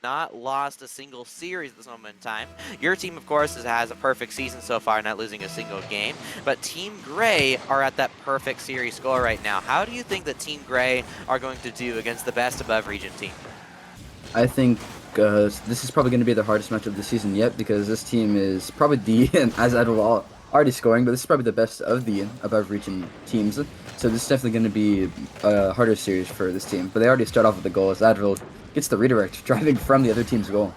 not lost a single series at this moment in time. Your team, of course, has a perfect season so far, not losing a single game. But Team Gray are at that perfect series score right now. How do you think that Team Gray are going to do against the best above region team? I think this is probably going to be the hardest match of the season yet because this team is probably as out of all, already scoring, but this is probably the best of the above region teams. So this is definitely going to be a harder series for this team. But they already start off with the goal as Advil gets the redirect, driving from the other team's goal.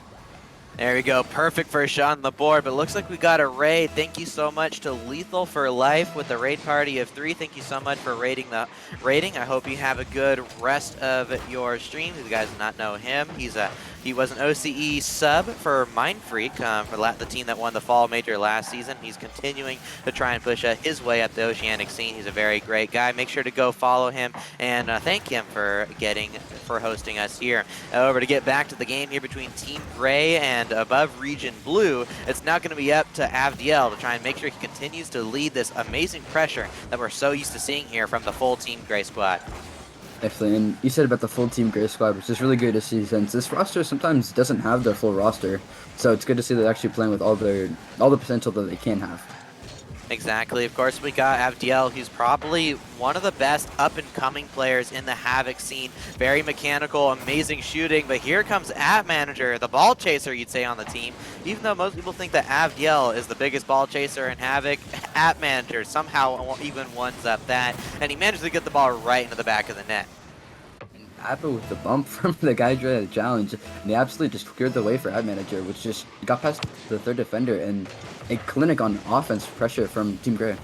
There we go. Perfect first shot on the board, but looks like we got a raid. Thank you so much to Lethal for Life with the raid party of 3. Thank you so much for rating the rating. I hope you have a good rest of your stream. If you guys do not know him, he was an OCE sub for Mind Freak, for the team that won the Fall Major last season. He's continuing to try and push his way at the Oceanic scene. He's a very great guy. Make sure to go follow him and thank him for hosting us here. Over to get back to the game here between Team Gray and above region blue, it's now going to be up to Avdiel to try and make sure he continues to lead this amazing pressure that we're so used to seeing here from the full Team Gray squad. Definitely, and you said about the full Team Gray squad, which is really good to see since this roster sometimes doesn't have their full roster. So it's good to see they're actually playing with all the potential that they can have. Exactly. Of course, we got Avdiel, who's probably one of the best up-and-coming players in the Havoc scene. Very mechanical, amazing shooting, but here comes App Manager, the ball chaser, you'd say, on the team. Even though most people think that Avdiel is the biggest ball chaser in Havoc, App Manager somehow even ones up that, and he managed to get the ball right into the back of the net. Appa with the bump from the guy during the challenge, and he absolutely just cleared the way for Ad Manager, which just got past the third defender and a clinic on offense pressure from Team Gray.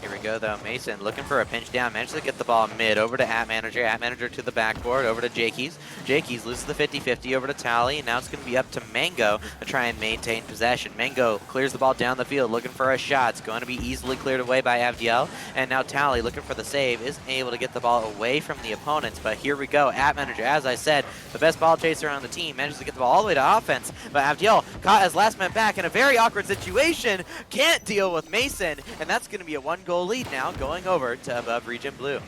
Here we go, though. Mason looking for a pinch down. Manages to get the ball mid. Over to App Manager. App Manager to the backboard. Over to Jakeys. Jakeys loses the 50-50 over to Tally. And now it's going to be up to Mango to try and maintain possession. Mango clears the ball down the field, looking for a shot. It's going to be easily cleared away by Avdiel. And now Tally, looking for the save, isn't able to get the ball away from the opponents. But here we go. App Manager, as I said, the best ball chaser on the team, manages to get the ball all the way to offense. But Avdiel, caught as last man back in a very awkward situation, can't deal with Mason. And that's going to be a 1-goal lead now, going over to above region blue.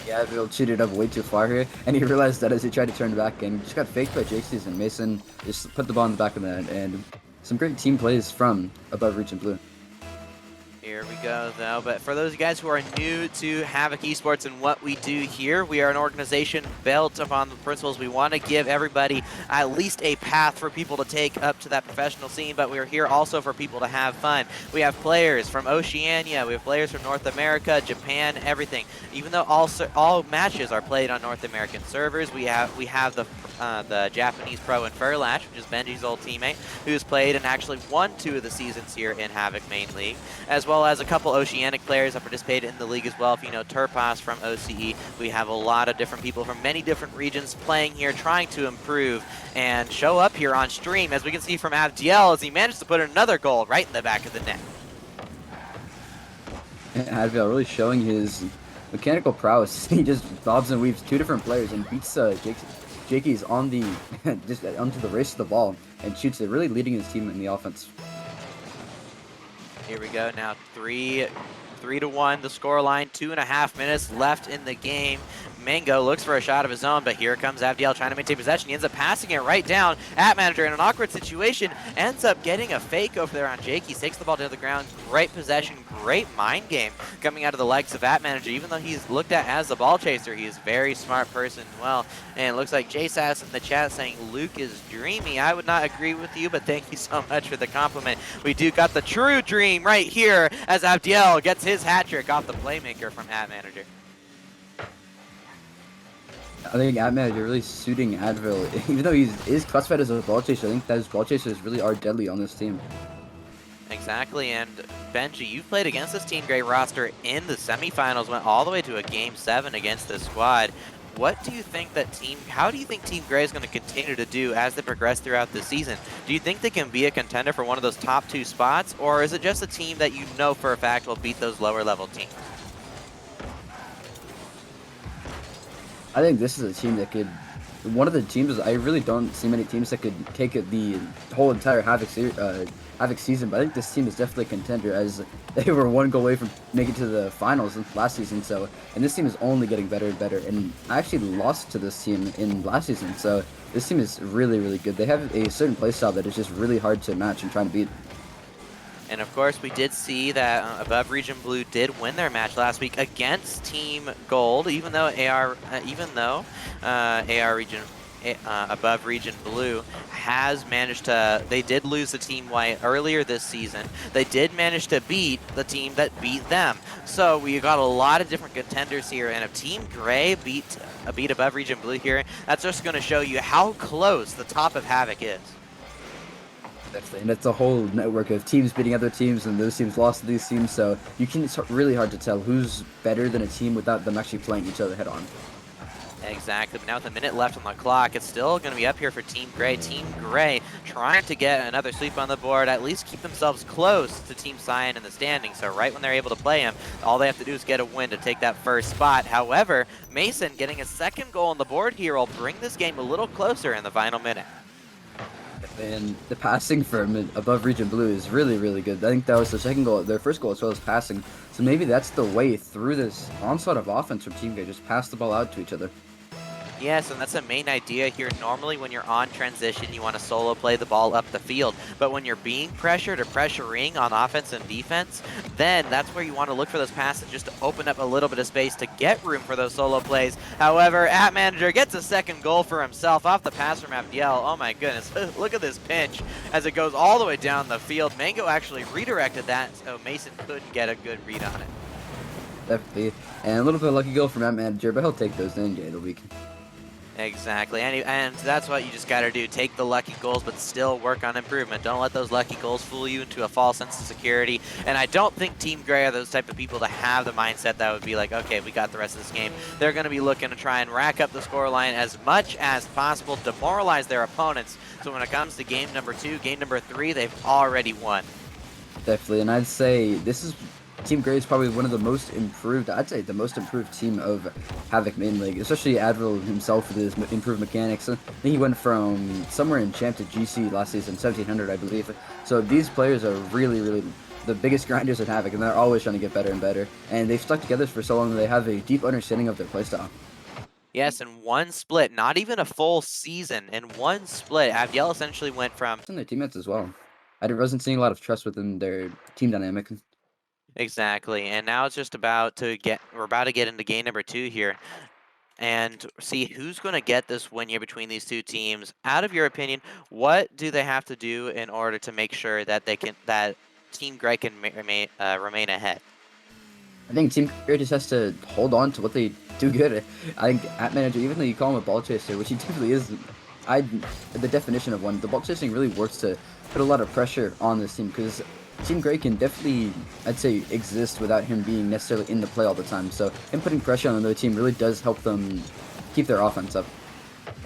Yeah, Bill cheated up way too far here, and he realized that as he tried to turn back, and just got faked by Jakeys, and Mason just put the ball in the back of the net, and some great team plays from above region blue. Here we go, though. But for those of you guys who are new to Havoc Esports and what we do here, we are an organization built upon the principles. We want to give everybody at least a path for people to take up to that professional scene, but we're here also for people to have fun. We have players from Oceania, we have players from North America, Japan, everything. Even though all matches are played on North American servers, we have the Japanese pro in Furlash, which is Benji's old teammate, who's played and actually won 2 of the seasons here in Havoc Main League, as well as a couple Oceanic players that participated in the league as well. If you know Turpas from OCE, we have a lot of different people from many different regions playing here, trying to improve and show up here on stream, as we can see from Avdiel, as he managed to put another goal right in the back of the net. Advil really showing his mechanical prowess. He just bobs and weaves 2 different players and beats Jakeys on the just onto the race of the ball and shoots it, really leading his team in the offense. Here we go now, 3-1 the scoreline, 2.5 minutes left in the game. Mango looks for a shot of his own, but here comes Avdiel trying to maintain possession. He ends up passing it right down. App Manager in an awkward situation ends up getting a fake over there on Jake. He takes the ball to the ground. Great possession, great mind game coming out of the likes of App Manager. Even though he's looked at as the ball chaser, he is a very smart person as well. And it looks like JSass in the chat saying Luke is dreamy. I would not agree with you, but thank you so much for the compliment. We do got the true dream right here as Avdiel gets his hat trick off the playmaker from App Manager. I think Ad Manager really suiting Advil, even though he is classified as a ball chaser. I think that his ball chasers really are deadly on this team. Exactly, and Benji, you've played against this Team Gray roster in the semifinals, went all the way to a Game 7 against this squad. What do you think how do you think Team Gray is going to continue to do as they progress throughout the season? Do you think they can be a contender for one of those top 2 spots, or is it just a team that you know for a fact will beat those lower level teams? I think this is a team that could, one of the teams, I really don't see many teams that could take the whole entire Havoc season, but I think this team is definitely a contender, as they were 1 goal away from making it to the finals last season. So, and this team is only getting better and better, and I actually lost to this team in last season, so This team is really, really good. They have a certain playstyle that is just really hard to match and try to beat. And of course, we did see that Above Region Blue did win their match last week against Team Gold, even though AR Region Above Region Blue has managed to. They did lose to Team White earlier this season. They did manage to beat the team that beat them. So we got a lot of different contenders here, and if Team Gray beat Above Region Blue here, that's just going to show you how close the top of Havoc is. Definitely. And it's a whole network of teams beating other teams, and those teams lost to these teams, so it's really hard to tell who's better than a team without them actually playing each other head on. Exactly, but now with a minute left on the clock, it's still going to be up here for Team Gray. Team Gray trying to get another sweep on the board, at least keep themselves close to Team Cyan in the standings. So right when they're able to play him, all they have to do is get a win to take that first spot. However, Mason getting a second goal on the board here will bring this game a little closer in the final minute. And the passing from Above Region Blue is really, really good. I think that was their second goal, their first goal as well as passing. So maybe that's the way through this onslaught of offense from Team Gray. Just pass the ball out to each other. Yes, and that's the main idea here. Normally when you're on transition, you want to solo play the ball up the field. But when you're being pressured or pressuring on offense and defense, then that's where you want to look for those passes just to open up a little bit of space to get room for those solo plays. However, @Manager gets a second goal for himself off the pass from Abdiel. Oh my goodness, look at this pinch as it goes all the way down the field. Mango actually redirected that, so Mason couldn't get a good read on it. Definitely. And a little bit of lucky goal from @Manager, but he'll take those any day of the week. Exactly, and that's what you just got to do. Take the lucky goals, but still work on improvement. Don't let those lucky goals fool you into a false sense of security. And I don't think Team Gray are those type of people to have the mindset that would be like, okay, we got the rest of this game. They're going to be looking to try and rack up the scoreline as much as possible, demoralize their opponents. So when it comes to game number 2, game number 3, they've already won. Definitely, and I'd say this is Team Gray is probably one of the most improved, I'd say the most improved team of Havoc main league, especially Admiral himself with his improved mechanics. I think he went from somewhere in Champ to GC last season, 1700 I believe. So these players are really, really the biggest grinders at Havoc, and they're always trying to get better and better. And they've stuck together for so long that they have a deep understanding of their playstyle. Yes, in one split, not even a full season, in one split, Abdiel essentially went from... And their teammates as well. I wasn't seeing a lot of trust within their team dynamic. Exactly, and now it's just we're about to get into game number 2 here and see who's going to get this win here between these two teams. Out of your opinion, what do they have to do in order to make sure that Team Gray can remain ahead? I think Team Gray just has to hold on to what they do good. I think @Manager, even though you call him a ball chaser, which he typically is, the definition of one, the ball chasing really works to put a lot of pressure on this team, because Team Gray can definitely, I'd say, exist without him being necessarily in the play all the time. So him putting pressure on another team really does help them keep their offense up.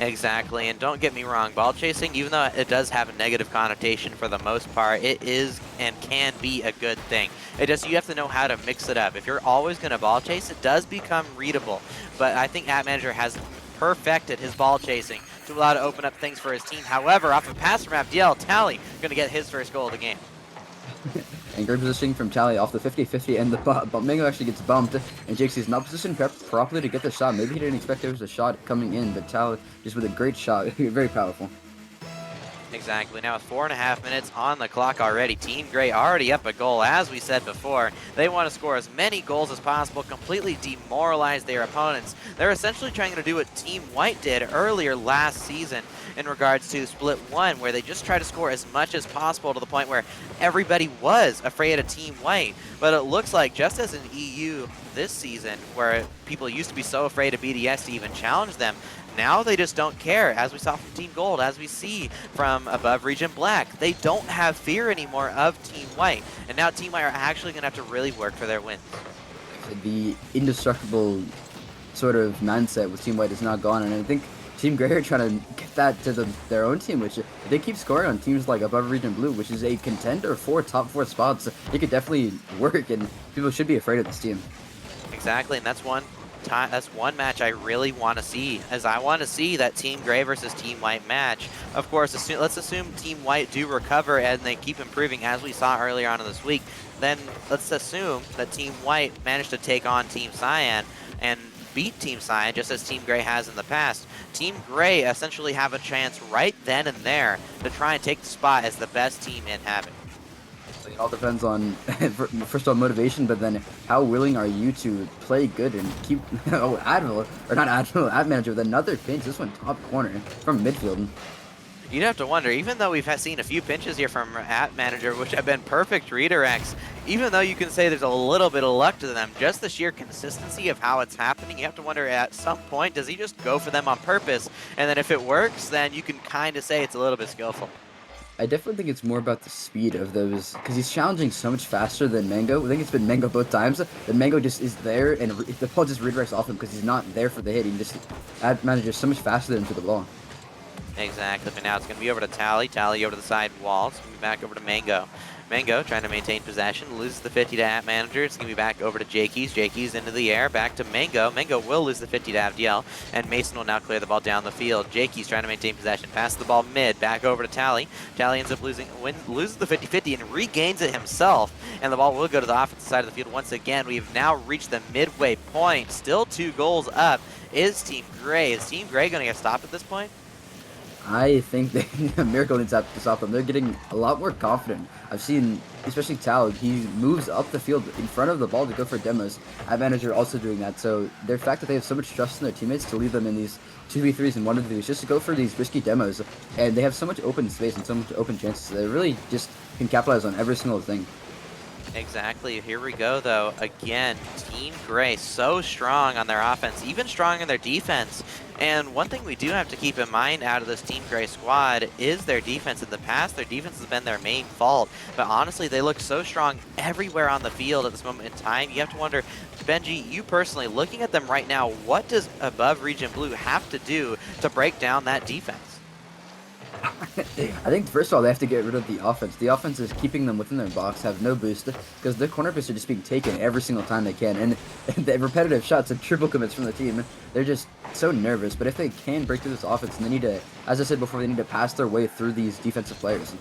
Exactly, and don't get me wrong, ball chasing, even though it does have a negative connotation for the most part, it is and can be a good thing. You have to know how to mix it up. If you're always going to ball chase, it does become readable. But I think @Manager has perfected his ball chasing to allow to open up things for his team. However, off a pass from Abdiel, Tally going to get his first goal of the game. And great positioning from Tally off the 50-50, and the Mango actually gets bumped, and JXC's not positioned properly to get the shot. Maybe he didn't expect there was a shot coming in, but Tally just with a great shot, very powerful. Exactly. Now with 4.5 minutes on the clock already, Team Gray already up a goal. As we said before, they want to score as many goals as possible, completely demoralize their opponents. They're essentially trying to do what Team White did earlier last season in regards to Split 1, where they just try to score as much as possible to the point where everybody was afraid of Team White. But it looks like, just as in EU this season, where people used to be so afraid of BDS to even challenge them, now they just don't care, as we saw from Team Gold, as we see from Above Region Black. They don't have fear anymore of Team White, and now Team White are actually going to have to really work for their wins. The indestructible sort of mindset with Team White is not gone, and I think Team Gray are trying to get that to their own team, which if they keep scoring on teams like Above Region Blue, which is a contender for top 4 spots, it could definitely work, and people should be afraid of this team. Exactly, and that's one match I really want to see, as I want to see that Team Gray versus Team White match. Of course, let's assume Team White do recover and they keep improving, as we saw earlier on in this week. Then let's assume that Team White managed to take on Team Cyan and beat Team Cyan, just as Team Grey has in the past. Team Grey essentially have a chance right then and there to try and take the spot as the best team in Havoc. It all depends on, first of all, motivation, but then how willing are you to play good and keep, oh, Admiral, or not Admiral, Ad Manager with another pinch, this one top corner from midfield. You'd have to wonder, even though we've seen a few pinches here from App Manager, which have been perfect redirects, even though you can say there's a little bit of luck to them, just the sheer consistency of how it's happening, you have to wonder at some point, does he just go for them on purpose? And then if it works, then you can kind of say it's a little bit skillful. I definitely think it's more about the speed of those, because he's challenging so much faster than Mango. I think it's been Mango both times. The Mango just is there, and the ball just redirects off him because he's not there for the hit. He just Ad Manager so much faster than to the ball. Exactly, but now it's going to be over to Tally. Tally over to the side wall. It's going to be back over to Mango. Mango trying to maintain possession, loses the 50 to App Manager. It's going to be back over to Jakey's. Jakey's into the air, back to Mango. Mango will lose the 50 to Avdiel, and Mason will now clear the ball down the field. Jakey's trying to maintain possession, passes the ball mid, back over to Tally. Tally ends up loses the 50-50 and regains it himself, and the ball will go to the offensive side of the field once again. We've now reached the midway point. Still 2 goals up is Team Grey. Is Team Grey going to get stopped at this point? I think that Miracle needs to stop them. They're getting a lot more confident. I've seen, especially Tal, he moves up the field in front of the ball to go for demos. Ad Manager also doing that. So the fact that they have so much trust in their teammates to leave them in these 2v3s and 1v3s just to go for these risky demos. And they have so much open space and so much open chances. They really just can capitalize on every single thing. Exactly. Here we go, though. Again, Team Grey so strong on their offense, even strong in their defense. And one thing we do have to keep in mind out of this Team Grey squad is their defense. In the past, their defense has been their main fault. But honestly, they look so strong everywhere on the field at this moment in time. You have to wonder, Benji, you personally, looking at them right now, what does Above Region Blue have to do to break down that defense? I think first of all they have to get rid of the offense. The offense is keeping them within their box, have no boost, because the corner picks are just being taken every single time they can, and the repetitive shots and triple commits from the team, they're just so nervous. But if they can break through this offense, and they need to, as I said before, they need to pass their way through these defensive players.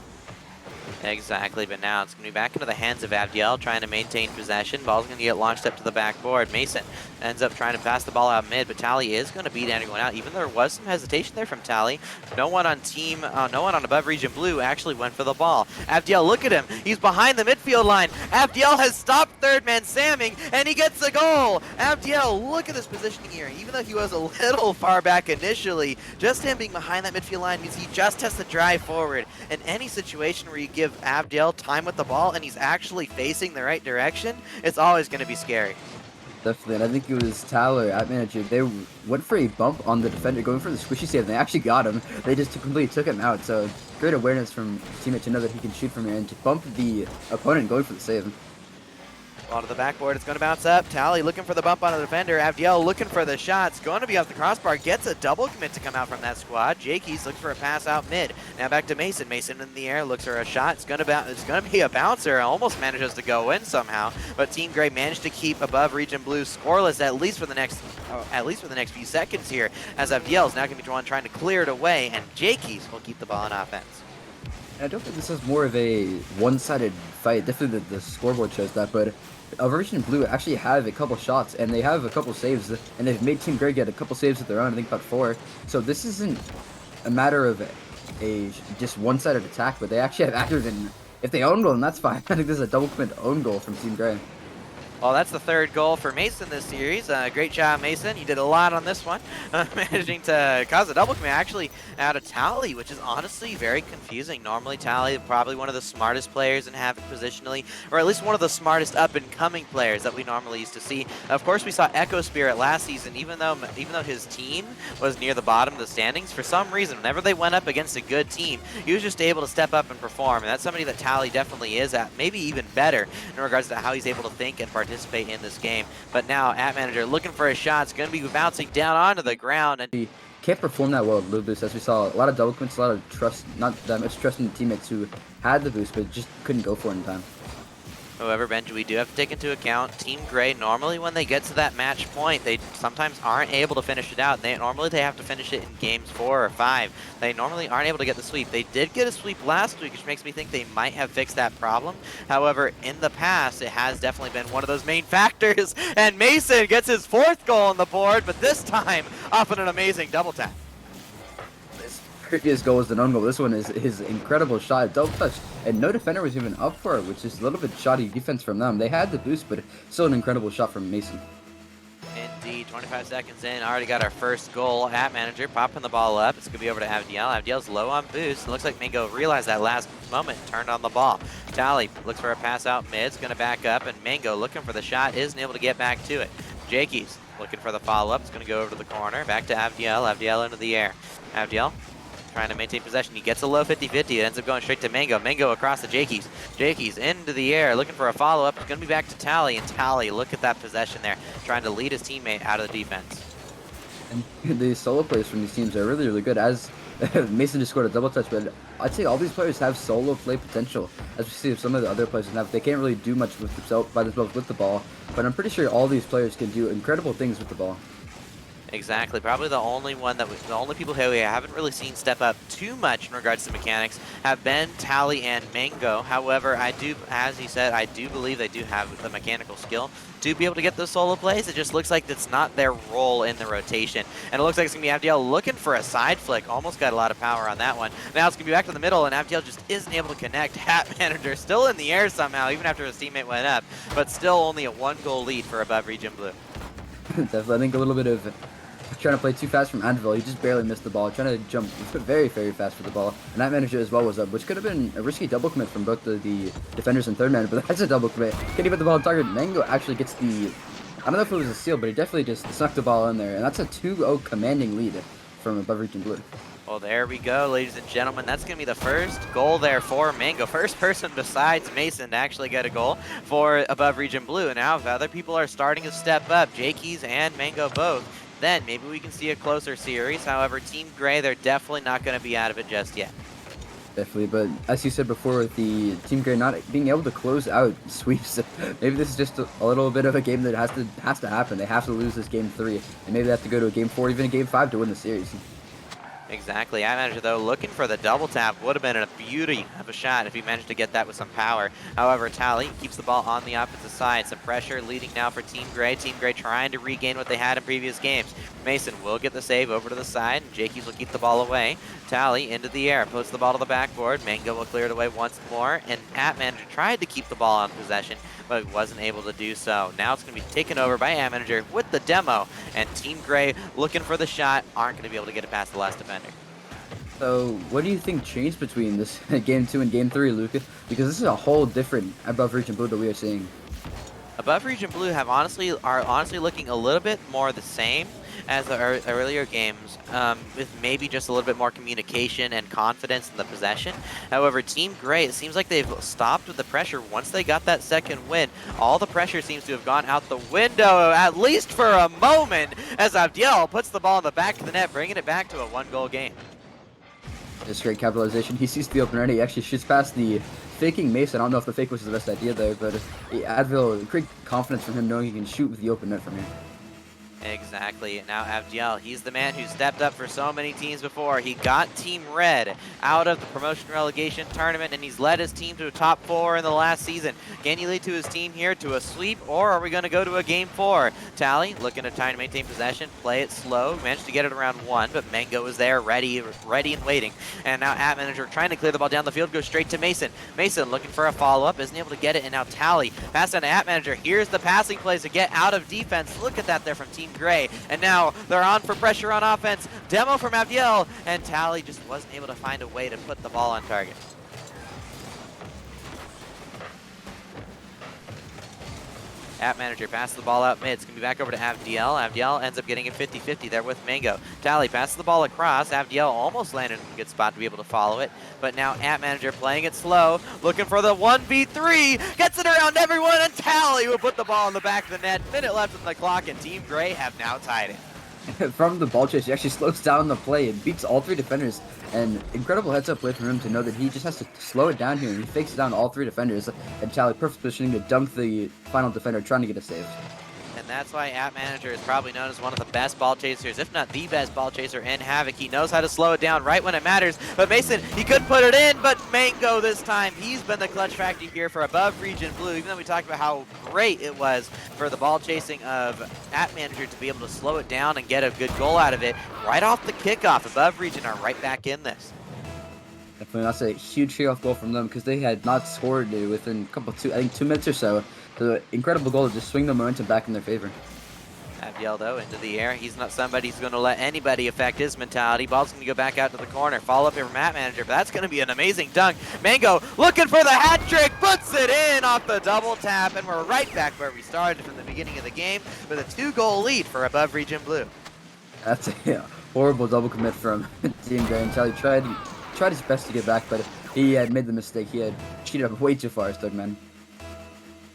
Exactly, but now it's going to be back into the hands of Avdiel, trying to maintain possession. Ball's going to get launched up to the backboard. Mason ends up trying to pass the ball out mid, but Tally is going to beat anyone out. Even though there was some hesitation there from Tally, no one on Above Region Blue actually went for the ball. Avdiel, look at him. He's behind the midfield line. Avdiel has stopped third man Samming, and he gets a goal. Avdiel, look at this positioning here. Even though he was a little far back initially, just him being behind that midfield line means he just has to drive forward. In any situation where you give Avdiel time with the ball and he's actually facing the right direction, it's always going to be scary. Definitely, and I think it was Tyler at Manager. They went for a bump on the defender, going for the squishy save, and they actually got him. They just completely took him out, so great awareness from teammate to know that he can shoot from here and to bump the opponent going for the save. Ball to the backboard, it's going to bounce up. Tally looking for the bump on the defender. Avdiel looking for the shots, going to be off the crossbar, gets a double commit to come out from that squad. Jakey's looks for a pass out mid. Now back to Mason. Mason in the air, looks for a shot. It's going to be a bouncer. Almost manages to go in somehow, but Team Grey managed to keep Above Region Blue scoreless at least for the next few seconds here, as Avdiel is now going to be the one trying to clear it away, and Jakey's will keep the ball on offense. I don't think this is more of a one-sided fight. Definitely the scoreboard shows that, but Region Blue actually have a couple shots, and they have a couple saves, and they've made Team Grey get a couple saves of their own, I think about 4. So this isn't a matter of a just one-sided attack, but they actually have actors, and if they own goal, then that's fine. I think this is a double commit own goal from Team Grey. Well, that's the 3rd goal for Mason this series. Great job, Mason. You did a lot on this one, managing to cause a double commit actually out of Tally, which is honestly very confusing. Normally, Tally probably one of the smartest players in Havoc positionally, or at least one of the smartest up-and-coming players that we normally used to see. Of course, we saw Echo Spirit last season, even though his team was near the bottom of the standings, for some reason, whenever they went up against a good team, he was just able to step up and perform, and that's somebody that Tally definitely is at, maybe even better in regards to how he's able to think and participate in this game. But now, App Manager looking for a shot. It's going to be bouncing down onto the ground. And he can't perform that well with low boost, as we saw a lot of double commits, a lot of trust, not that much trust in the teammates who had the boost, but just couldn't go for it in time. However, Benji, we do have to take into account Team Grey. Normally, when they get to that match point, they sometimes aren't able to finish it out. Normally they have to finish it in games 4 or 5. They normally aren't able to get the sweep. They did get a sweep last week, which makes me think they might have fixed that problem. However, in the past, it has definitely been one of those main factors. And Mason gets his 4th goal on the board, but this time off on an amazing double tap. Previous goal was an own goal. This one is his incredible shot, double touch, and no defender was even up for it, which is a little bit shoddy defense from them. They had the boost, but still an incredible shot from Mason. Indeed, 25 seconds in, already got our first goal. At manager popping the ball up. It's gonna be over to Avdiel. Avdiel's low on boost. It looks like Mango realized that last moment, turned on the ball. Tally looks for a pass out mid. It's gonna back up, and Mango looking for the shot, isn't able to get back to it. Jakey's looking for the follow-up. It's gonna go over to the corner. Back to Avdiel. Avdiel into the air. Avdiel trying to maintain possession. He gets a low 50-50. It ends up going straight to Mango. Mango across the Jakey's. Jakey's into the air, looking for a follow-up. It's going to be back to Tally, and Tally, look at that possession there, trying to lead his teammate out of the defense. And the solo players from these teams are really, really good. As Mason just scored a double touch, but I'd say all these players have solo play potential. As we see some of the other players have, they can't really do much with themselves by themselves with the ball. But I'm pretty sure all these players can do incredible things with the ball. Exactly. Probably the only people who we haven't really seen step up too much in regards to mechanics have been Tally and Mango. However, as he said, I do believe they do have the mechanical skill to be able to get those solo plays. It just looks like it's not their role in the rotation. And it looks like it's going to be Avdiel looking for a side flick. Almost got a lot of power on that one. Now it's going to be back to the middle, and Avdiel just isn't able to connect. Hat Manager still in the air somehow, even after his teammate went up, but still only a 1-goal lead for above Region Blue. Definitely, I think a little bit of trying to play too fast from Anvil. He just barely missed the ball, trying to jump very, very fast for the ball. And that manager as well was up, which could have been a risky double commit from both the defenders and third man, but that's a double commit. Can't even put the ball on target. Mango actually gets the, I don't know if it was a steal, but he definitely just snuck the ball in there. And that's a 2-0 commanding lead from above Region Blue. Well, there we go, ladies and gentlemen. That's going to be the first goal there for Mango. First person besides Mason to actually get a goal for above Region Blue. And now if other people are starting to step up, Jakey's and Mango both, then maybe we can see a closer series. However, Team Grey, they're definitely not going to be out of it just yet. Definitely, but as you said before, with the Team Grey not being able to close out sweeps, maybe this is just a little bit of a game that has to happen. They have to lose this game 3, and maybe they have to go to a game 4, even a game 5 to win the series. Exactly. I manager though looking for the double tap. Would have been a beauty of a shot if he managed to get that with some power. However, Tally keeps the ball on the opposite side. Some pressure leading now for Team Grey. Team Grey trying to regain what they had in previous games. Mason will get the save over to the side, and Jakey's will keep the ball away. Tally into the air, puts the ball to the backboard. Mango will clear it away once more, and At Manager tried to keep the ball on possession, but wasn't able to do so. Now it's going to be taken over by At Manager with the demo, and Team Grey looking for the shot, aren't going to be able to get it past the last defender. So, what do you think changed between this game 2 and game 3, Luca? Because this is a whole different above Region Blue that we are seeing. Above Region Blue are honestly looking a little bit more the same as the earlier games, with maybe just a little bit more communication and confidence in the possession. However, Team Grey, it seems like they've stopped with the pressure. Once they got that second win, all the pressure seems to have gone out the window, at least for a moment, as Avdiel puts the ball in the back of the net, bringing it back to a 1-goal game. Just great capitalization. He sees the open right. He actually shoots past the faking Mason. I don't know if the fake was the best idea there, but Advil, great confidence from him knowing he can shoot with the open net from here. Exactly. Now Avdiel, he's the man who stepped up for so many teams before. He got Team Red out of the promotion relegation tournament, and he's led his team to a top 4 in the last season. Can he lead to his team here to a sweep, or are we going to go to a game 4? Tally looking to try to maintain possession, play it slow, managed to get it around 1, but Mango is there, ready and waiting. And now At Manager trying to clear the ball down the field, goes straight to Mason. Mason looking for a follow-up, isn't able to get it, and now Tally pass on to At Manager. Here's the passing plays to get out of defense. Look at that there from Team Grey. And now they're on for pressure on offense. Demo from Avdiel, and Tally just wasn't able to find a way to put the ball on target. At Manager passes the ball out mid. It's going to be back over to Avdiel. Avdiel ends up getting a 50-50 there with Mango. Tally passes the ball across. Avdiel almost landed in a good spot to be able to follow it. But now At Manager playing it slow, looking for the 1v3. Gets it around everyone, and Tally will put the ball in the back of the net. Minute left on the clock, and Team Grey have now tied it. from the ball chase, he actually slows down the play and beats all 3 defenders. And incredible heads-up play from him to know that he just has to slow it down here, and he fakes down all 3 defenders. And Tally perfect positioning to dunk the final defender trying to get a save. And that's why App Manager is probably known as one of the best ball chasers, if not the best ball chaser in Havoc. He knows how to slow it down right when it matters. But Mason, he could put it in, but Mango this time, he's been the clutch factor here for above Region Blue, even though we talked about how great it was for the ball chasing of App Manager to be able to slow it down and get a good goal out of it. Right off the kickoff, above Region are right back in this. Definitely, that's a huge kickoff goal from them because they had not scored within I think 2 minutes or so. The incredible goal to just swing the momentum back in their favor. Abdiel, though, into the air. He's not somebody who's going to let anybody affect his mentality. Ball's going to go back out to the corner. Follow up here from Map Manager, but that's going to be an amazing dunk. Mango looking for the hat trick, puts it in off the double tap, and we're right back where we started from the beginning of the game with a 2-goal lead for above Region Blue. That's a horrible double commit from Team Grey. And Charlie tried his best to get back, but he had made the mistake. He had cheated up way too far, Stugman.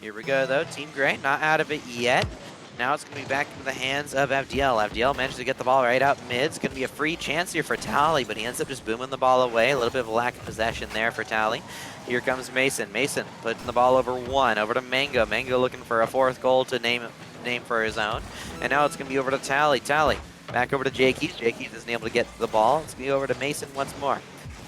Here we go, though. Team Grey not out of it yet. Now it's going to be back into the hands of Abdiel. Abdiel managed to get the ball right out mid. It's going to be a free chance here for Tally, but he ends up just booming the ball away. A little bit of a lack of possession there for Tally. Here comes Mason. Mason putting the ball over to Mango. Mango looking for a 4th goal to name for his own. And now it's going to be over to Tally. Tally back over to Jakey's. Jakey's isn't able to get the ball. It's going to be over to Mason once more.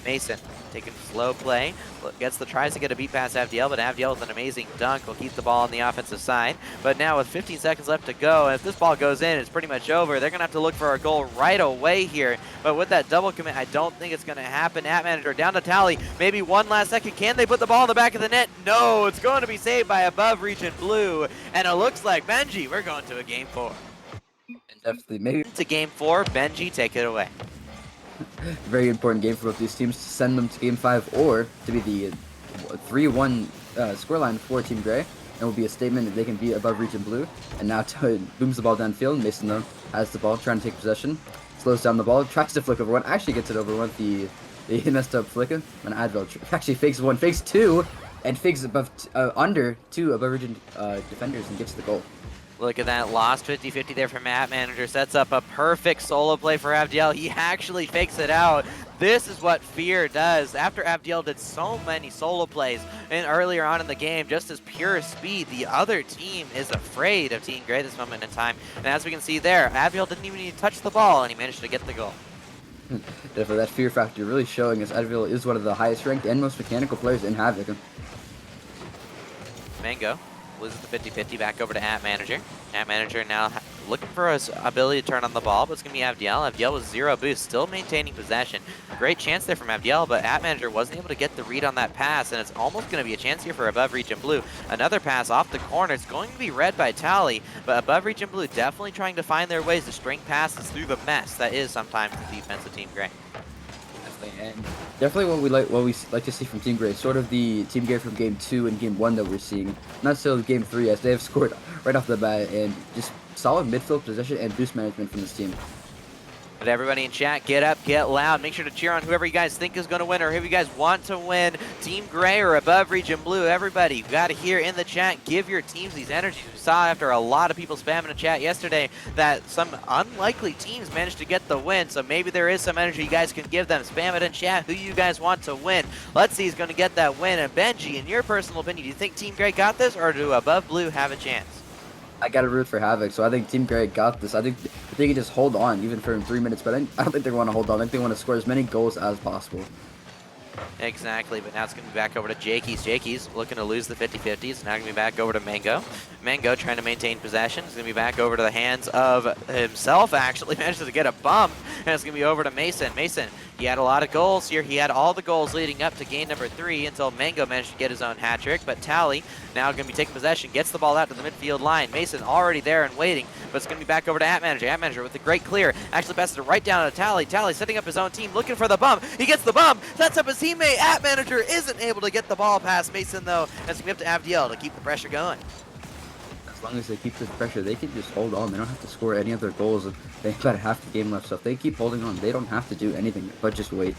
Mason taking slow play, tries to get a beat past Abdiel, but Abdiel with an amazing dunk will keep the ball on the offensive side. But now with 15 seconds left to go, if this ball goes in, it's pretty much over. They're going to have to look for a goal right away here. But with that double commit, I don't think it's going to happen. App Manager down to Tally. Maybe one last second. Can they put the ball in the back of the net? No, it's going to be saved by above Region Blue. And it looks like Benji, we're going to a Game 4. Definitely, maybe. To Game 4, Benji, take it away. Very important game for both these teams to send them to Game 5 or to be the 3-1 scoreline for Team Grey. And will be a statement that they can be above Region Blue. And now booms the ball downfield. Mason, though, has the ball, trying to take possession. Slows down the ball, tries to flick over one, actually gets it over one. The messed up flick. And Advil actually fakes 1, fakes 2, and fakes under 2 above Region defenders and gets the goal. Look at that, lost 50-50 there from Map Manager. Sets up a perfect solo play for Abdiel. He actually fakes it out. This is what Fear does. After Abdiel did so many solo plays and earlier on in the game, just as pure speed, the other team is afraid of Team Grey this moment in time. And as we can see there, Abdiel didn't even need to touch the ball, and he managed to get the goal. Definitely, that Fear factor really showing as Advil is one of the highest ranked and most mechanical players in Havoc. Mango loses the 50-50 back over to App Manager. App Manager now looking for his ability to turn on the ball, but it's going to be Abdiel. Abdiel with 0 boost, still maintaining possession. Great chance there from Abdiel, but App Manager wasn't able to get the read on that pass, and it's almost going to be a chance here for above Region Blue. Another pass off the corner. It's going to be read by Tally, but above Region Blue definitely trying to find their ways to string passes through the mess that is sometimes the defense of Team Grey. And definitely what we like to see from Team Grey, sort of the Team Grey from Game 2 and Game 1 that we're seeing. Not necessarily Game 3, as they have scored right off the bat, and just solid midfield possession and boost management from this team. But everybody in chat, get up, get loud. Make sure to cheer on whoever you guys think is going to win or who you guys want to win. Team Grey or above Region Blue. Everybody, you got to hear in the chat, give your teams these energies. We saw after a lot of people spamming the chat yesterday that some unlikely teams managed to get the win. So maybe there is some energy you guys can give them. Spam it in chat who you guys want to win. Let's see who's going to get that win. And Benji, in your personal opinion, do you think Team Grey got this or do above Blue have a chance? I got to root for Havoc, so I think Team Grey got this. I think they can just hold on, even for 3 minutes, but I don't think they want to hold on. I think they want to score as many goals as possible. Exactly, but now it's going to be back over to Jakey's. Jakey's looking to lose the 50-50. It's now going to be back over to Mango. Mango trying to maintain possession. It's going to be back over to the hands of himself, actually. Manages to get a bump, and it's going to be over to Mason. Mason, he had a lot of goals here. He had all the goals leading up to game number 3 until Mango managed to get his own hat trick, but Tally now going to be taking possession, gets the ball out to the midfield line. Mason already there and waiting, but it's going to be back over to App Manager. App Manager with a great clear. Actually passes it right down to Tally. Tally setting up his own team, looking for the bump. He gets the bump, sets up his teammate. App Manager isn't able to get the ball past Mason, though. And it's going to be up to Abdiel to keep the pressure going. As long as they keep this pressure, they can just hold on. They don't have to score any other goals. They've got half the game left, so if they keep holding on, they don't have to do anything but just wait.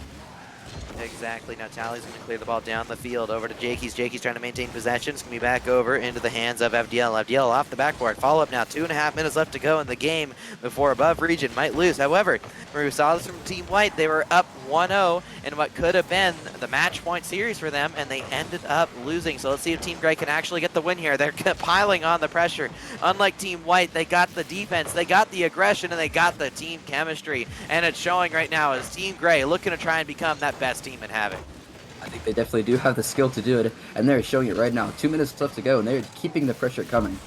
Exactly. Now Tally's going to clear the ball down the field over to Jakey's. Jakey's trying to maintain possession. It's going to be back over into the hands of FDL. FDL off the backboard. Follow up now. 2.5 minutes left to go in the game before Above Region might lose. However, we saw this from Team White. They were up 1-0 in what could have been the match point series for them, and they ended up losing. So let's see if Team Grey can actually get the win here. They're piling on the pressure. Unlike Team White, they got the defense, they got the aggression, and they got the team chemistry. And it's showing right now as Team Grey looking to try and become that best team in Havoc. I think they definitely do have the skill to do it, and they're showing it right now. 2 minutes left to go, and they're keeping the pressure coming.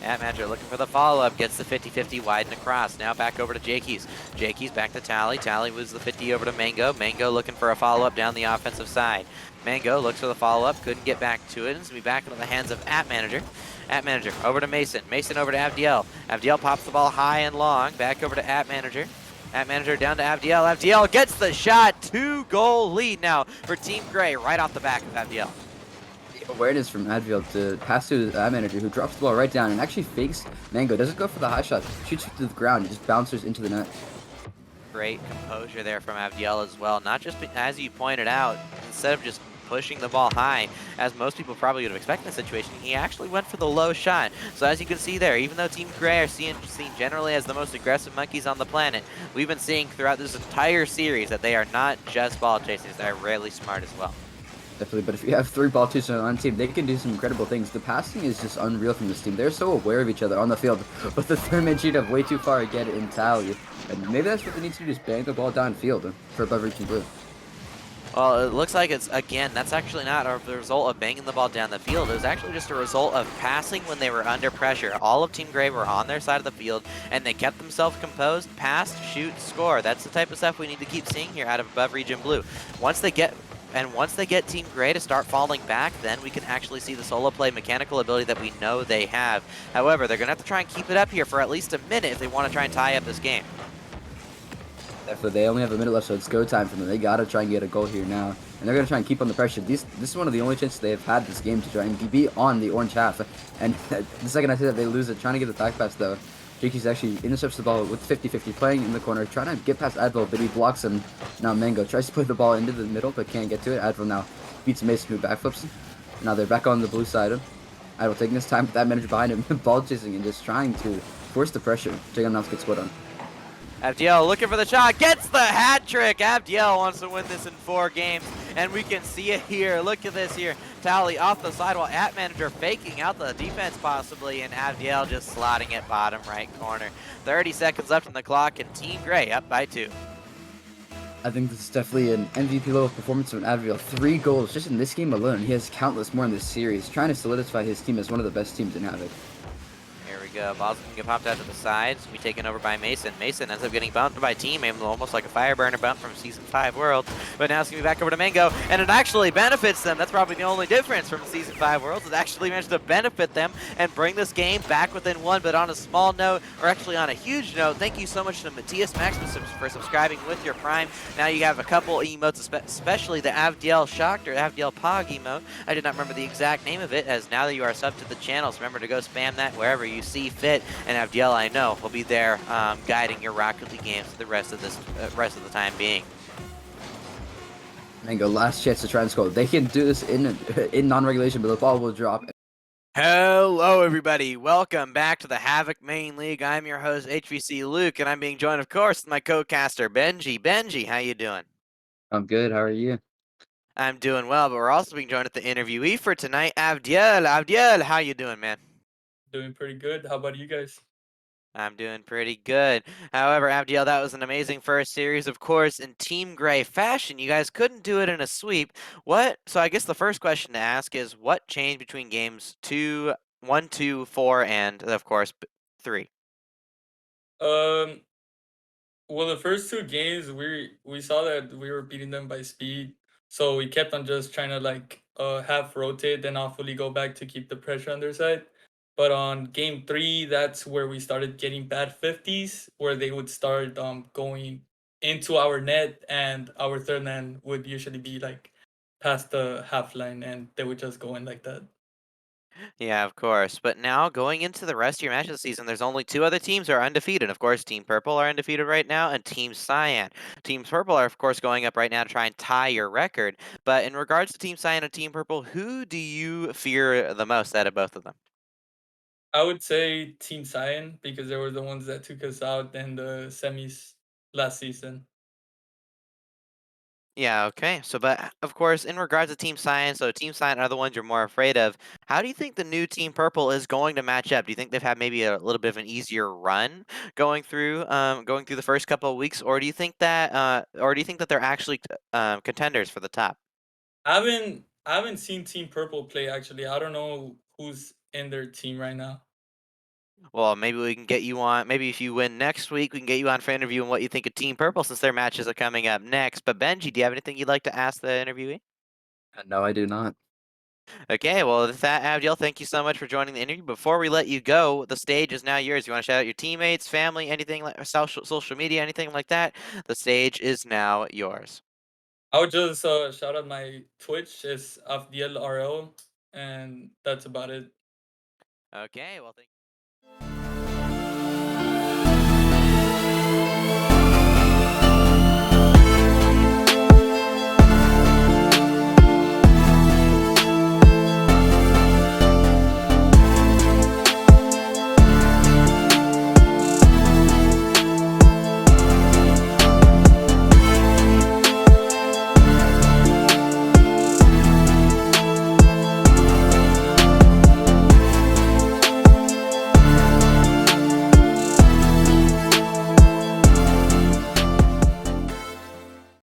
Manager looking for the follow-up, gets the 50-50 wide and across. Now back over to Jakey's. Jakey's back to Tally. Tally moves the 50 over to Mango. Mango looking for a follow-up down the offensive side. Mango looks for the follow-up, couldn't get back to it. It's going to be back into the hands of Manager. Manager over to Mason. Mason over to Avdiel. Avdiel pops the ball high and long. Back over to Manager. Manager down to Avdiel. Avdiel gets the shot. 2-goal lead now for Team Grey right off the back of Avdiel. Awareness from Advil to pass to the manager, who drops the ball right down and actually fakes Mango. Doesn't go for the high shot, shoots it to the ground, and just bounces into the net. Great composure there from Avdiel as well. Not just as you pointed out, instead of just pushing the ball high, as most people probably would have expected in the situation, he actually went for the low shot. So as you can see there, even though Team Grey are seen generally as the most aggressive monkeys on the planet, we've been seeing throughout this entire series that they are not just ball chasers, they're really smart as well. Definitely, but if you have 3 ball chasers on a team, they can do some incredible things. The passing is just unreal from this team. They're so aware of each other on the field, but the third man cheat up way too far to get it in Tally. And maybe that's what they need to do, just bang the ball downfield for above reaching blue. Well, it looks like it's, again, that's actually not a result of banging the ball down the field. It was actually just a result of passing when they were under pressure. All of Team Grey were on their side of the field, and they kept themselves composed, passed, shoot, score. That's the type of stuff we need to keep seeing here out of above region blue. Once they get Team Grey to start falling back, then we can actually see the solo play mechanical ability that we know they have. However, they're going to have to try and keep it up here for at least a minute if they want to try and tie up this game. Definitely, they only have a minute left, so it's go time for them. They gotta try and get a goal here now, and they're gonna try and keep on the pressure. This is one of the only chances they have had this game to try and be on the orange half. And the second I say that, they lose it. Trying to get the back pass though. Jakey's actually intercepts the ball with 50-50, playing in the corner, trying to get past Advil, but he blocks him. Now Mango tries to put the ball into the middle, but can't get to it. Advil now beats Mason, who backflips. Now they're back on the blue side. Advil taking his time with that manager behind him, ball chasing and just trying to force the pressure. Jagan now gets squad on. Abdiel looking for the shot, gets the hat trick. Abdiel wants to win this in 4 games, and we can see it here. Look at this here. Tally off the side while Manager faking out the defense possibly, and Abdiel just slotting it bottom right corner. 30 seconds left on the clock, and Team Grey up by 2. I think this is definitely an MVP level performance from Advil. 3 goals just in this game alone. He has countless more in this series, trying to solidify his team as one of the best teams in Havoc. Here we go. Ball's going to get popped out to the sides. Be taken over by Mason. Mason ends up getting bumped by Team, almost like a Fireburner bump from Season 5 Worlds. But now it's going to be back over to Mango, and it actually benefits them. That's probably the only difference from Season 5 Worlds. It actually managed to benefit them and bring this game back within 1. But on a small note, or actually on a huge note, thank you so much to Matthias Maximus for subscribing with your Prime. Now you have a couple emotes, especially the Avdiel Shocked or Avdiel Pog emote. I did not remember the exact name of it, as now that you are subbed to the channel, so remember to go spam that wherever you see fit. And Avdiel, I know, will be there guiding your Rocket League games for the rest of the time being. Mango, last chance to try and score. They can do this in non-regulation, but the ball will drop. Hello, everybody. Welcome back to the Havoc Main League. I'm your host, HVC Luke, and I'm being joined, of course, with my co-caster, Benji. Benji, how you doing? I'm good. How are you? I'm doing well, but we're also being joined at the interviewee for tonight, Avdiel. Avdiel, how you doing, man? Doing pretty good. How about you guys? I'm doing pretty good. However, Avdiel, that was an amazing first series, of course, in Team Grey fashion. You guys couldn't do it in a sweep. So I guess the first question to ask is, what changed between games 1, 2, 4, and, of course, 3? Um, well, the first 2 games we saw that we were beating them by speed, so we kept on just trying to like half rotate, then off fully go back to keep the pressure on their side. But on game 3, that's where we started getting bad 50s, where they would start going into our net, and our third man would usually be like past the half line, and they would just go in like that. Yeah, of course. But now going into the rest of your match of the season, there's only two other teams who are undefeated. Of course, Team Purple are undefeated right now, and Team Cyan. Team Purple are, of course, going up right now to try and tie your record. But in regards to Team Cyan and Team Purple, who do you fear the most out of both of them? I would say Team Cyan because they were the ones that took us out in the semis last season. Yeah, okay. So, but of course, in regards to Team Science, so Team Science are the ones you're more afraid of. How do you think the new Team Purple is going to match up? Do you think they've had maybe a little bit of an easier run going through the first couple of weeks, or do you think that they're actually contenders for the top? I haven't seen Team Purple play actually. I don't know who's in their team right now. Well, maybe we can get you on. Maybe if you win next week, we can get you on for interview and what you think of Team Purple since their matches are coming up next. But Benji, do you have anything you'd like to ask the interviewee? No, I do not. Okay, well, with that, Abdiel, thank you so much for joining the interview. Before we let you go, the stage is now yours. You want to shout out your teammates, family, anything like social media, anything like that? The stage is now yours. I would just shout out my Twitch is AfDLRL, and that's about it. Okay, well, thank